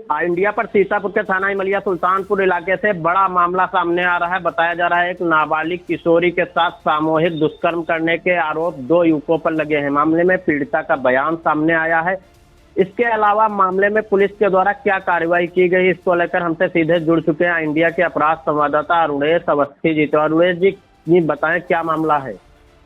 India पर सीतापुर के थाना इमलिया सुल्तानपुर इलाके से बड़ा मामला सामने आ रहा है। बताया जा रहा है एक नाबालिग किशोरी के साथ सामूहिक दुष्कर्म करने के आरोप 2 युवकों पर लगे हैं। मामले में पीड़िता का बयान सामने आया है। इसके अलावा मामले में पुलिस के द्वारा क्या कार्रवाई की गई, इसको लेकर हमसे सीधे जुड़ चुके हैं इंडिया के अपराध संवाददाता अरुणेश अवस्थी जी। तो अरुणेश जी बताएं क्या मामला है।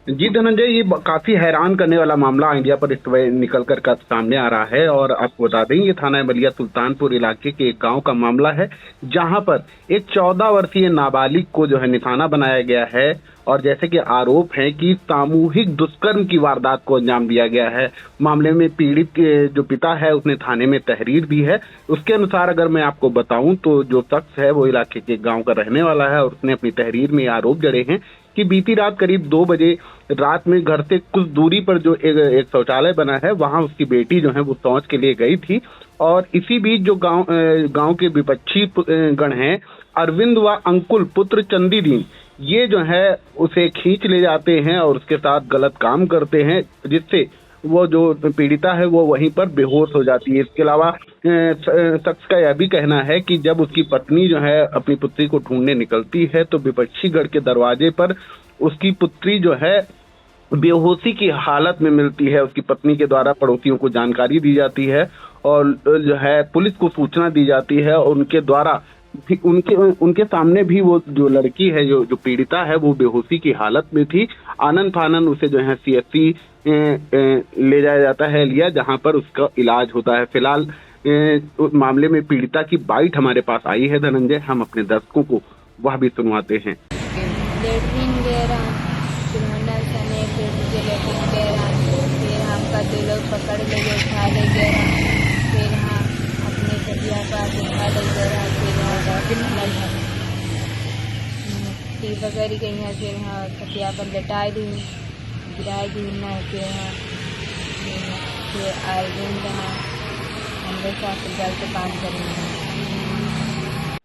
जी धनंजय, ये काफी हैरान करने वाला मामला इंडिया पर इस समय निकल कर सामने आ रहा है। और आपको बता दें, ये थाना इमलिया सुल्तानपुर इलाके के एक गांव का मामला है, जहां पर एक 14 वर्षीय नाबालिग को जो है निशाना बनाया गया है। और जैसे कि आरोप है कि सामूहिक दुष्कर्म की वारदात को अंजाम दिया गया है। मामले में पीड़ित के जो पिता है उसने थाने में तहरीर दी है। उसके अनुसार अगर मैं आपको बताऊं तो जो शख्स है वो इलाके के गांव का रहने वाला है और उसने अपनी तहरीर में आरोप जड़े हैं कि बीती रात करीब 2 बजे रात में घर से कुछ दूरी पर जो एक शौचालय बना है, वहां उसकी बेटी जो है वो शौच के लिए गई थी। और इसी बीच जो गांव के विपक्षी गण हैं, अरविंद व अंकुल पुत्र चंदीदीन, ये जो है उसे खींच ले जाते हैं और उसके साथ गलत काम करते हैं, जिससे वो जो पीड़िता है वो वहीं पर बेहोश हो जाती है। इसके अलावा शख्स का यह भी कहना है कि जब उसकी पत्नी जो है अपनी पुत्री को ढूंढने निकलती है तो विपक्षी गढ़ के दरवाजे पर उसकी पुत्री जो है बेहोशी की हालत में मिलती है। उसकी पत्नी के द्वारा पड़ोसियों को जानकारी दी जाती है और जो है पुलिस को सूचना दी जाती है। और उनके द्वारा उनके सामने भी वो जो लड़की है, जो पीड़िता है, वो बेहोशी की हालत में थी। आनन फानन उसे जो है CSC ले जाया जाता है जहां पर उसका इलाज होता है। फिलहाल मामले में पीड़िता की बाइट हमारे पास आई है धनंजय, हम अपने दर्शकों को वह भी सुनवाते हैं। पकड़ ले गए, उठा ले गए, फिर हाँ अपने सदिया का उठा ले गए, फिर पकड़ गई हैं, फिर हाँ सतिया पर लटाई दी, गिराई दी ना, फिर हाँ फिर अरविंद हाँ हमरे साथ गलत काम करेंगे।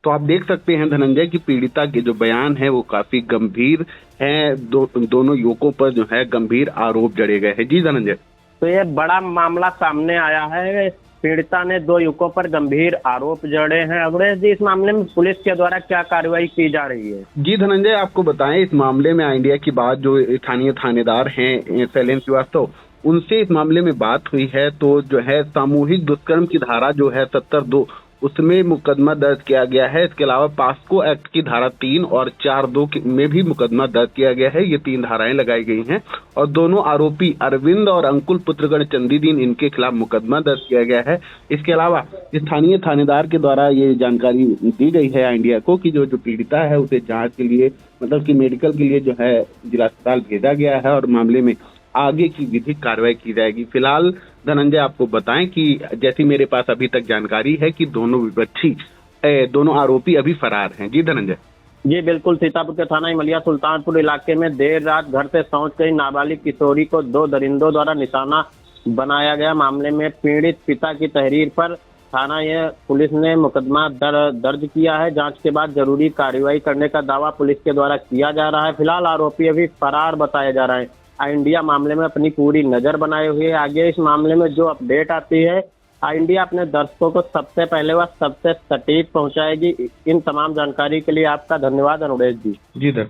तो आप देख सकते हैं धनंजय की पीड़िता के जो बयान है वो काफी गंभीर है। दोनों युवकों पर जो है गंभीर आरोप जड़े गए हैं। जी धनंजय, तो ये बड़ा मामला सामने आया है। पीड़िता ने 2 युवकों पर गंभीर आरोप जड़े हैं। अरुणेश जी, इस मामले में पुलिस के द्वारा क्या कार्रवाई की जा रही है? जी धनंजय, आपको बताएं, इस मामले में इंडिया की बात जो स्थानीय थानेदार हैं शैलेंद्र श्रीवास्तव, उनसे इस मामले में बात हुई है। तो जो है सामूहिक दुष्कर्म की धारा जो है 72 उसमें मुकदमा दर्ज किया गया है। इसके अलावा पास्को एक्ट की धारा 3 और 4(2) में भी मुकदमा दर्ज किया गया है। ये 3 धाराएं लगाई गई हैं और दोनों आरोपी अरविंद और अंकुल पुत्रगण चंदीदीन, इनके खिलाफ मुकदमा दर्ज किया गया है। इसके अलावा स्थानीय थानेदार के द्वारा ये जानकारी दी गई है इंडिया को कि जो पीड़िता है उसे जांच के लिए, मतलब कि मेडिकल के लिए जो है जिला अस्पताल भेजा गया है और मामले में आगे की विधिक कार्रवाई की जाएगी। फिलहाल धनंजय आपको बताएं कि जैसी मेरे पास अभी तक जानकारी है कि दोनों आरोपी अभी फरार हैं। जी धनंजय। जी बिल्कुल, सीतापुर के थाना इमलिया सुल्तानपुर इलाके में देर रात घर से शौच गई नाबालिग किशोरी को 2 दरिंदों द्वारा निशाना बनाया गया। मामले में पीड़ित पिता की तहरीर पर थाना पुलिस ने मुकदमा दर्ज किया है। जांच के बाद जरूरी कार्रवाई करने का दावा पुलिस के द्वारा किया जा रहा है। फिलहाल आरोपी अभी फरार बताए जा रहे हैं। इंडिया मामले में अपनी पूरी नजर बनाए हुए आगे इस मामले में जो अपडेट आती है इंडिया अपने दर्शकों को सबसे पहले व सबसे सटीक पहुंचाएगी। इन तमाम जानकारी के लिए आपका धन्यवाद अरुणेश जी। जी सर।